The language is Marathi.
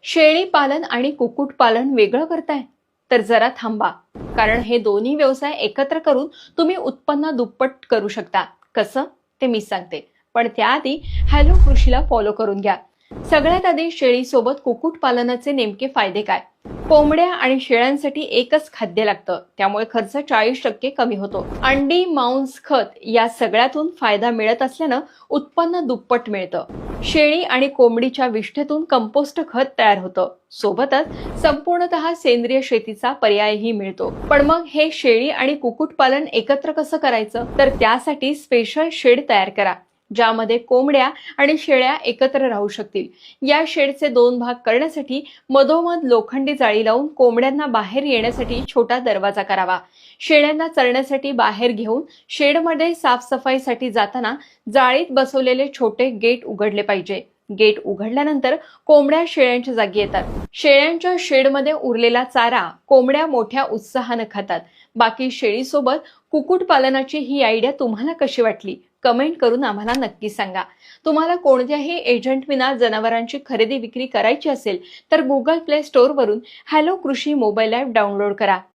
शेळी पालन आणि कुक्कुट पालन वेगळं करताय? तर जरा थांबा. कारण हे दोन्ही व्यवसाय एकत्र करून तुम्ही उत्पन्न दुप्पट करू शकता. कसं? ते मी सांगते. पण त्याआधी हॅलो कृषीला फॉलो करून घ्या. सगळ्यात आधी शेळीसोबत कुक्कुट पालनाचे नेमके फायदे काय? कोंबड्या आणि शेळ्यांसाठी एकच खाद्य लागतं, त्यामुळे खर्च 40% कमी होतो. अंडी, मांस, खत या सगळ्यातून फायदा मिळत असल्यानं उत्पन्न दुप्पट मिळतं. शेळी आणि कोंबडीच्या विष्ठेतून कंपोस्ट खत तयार होतं. सोबतच संपूर्णतः सेंद्रिय शेतीचा पर्यायही मिळतो. पण मग हे शेळी आणि कुक्कुटपालन एकत्र कसं करायचं? तर त्यासाठी स्पेशल शेड तयार करा, ज्यामध्ये कोंबड्या आणि शेळ्या एकत्र राहू शकतील. या शेडचे 2 भाग करण्यासाठी मधोमध लोखंडी जाळी लावून कोंबड्यांना बाहेर येण्यासाठी छोटा दरवाजा करावा. शेळ्यांना चरण्यासाठी बाहेर घेऊन शेडमध्ये साफसफाईसाठी जाताना जाळीत बसवलेले छोटे गेट उघडले पाहिजे. गेट उघडल्यानंतर कोंबड्या शेळ्यांच्या जागी येतात. शेळ्यांच्या शेडमध्ये उरलेला चारा कोंबड्या मोठ्या उत्साहानं खातात. बाकी शेळीसोबत कुक्कुटपालनाची ही आयडिया तुम्हाला कशी वाटली? कमेंट करून आम्हाला नक्की सांगा. तुम्हाला कोणत्याही एजंट विना जनावरांची खरेदी विक्री करायची असेल तर गुगल प्ले स्टोअरवरून हॅलो कृषी मोबाईल ॲप डाउनलोड करा.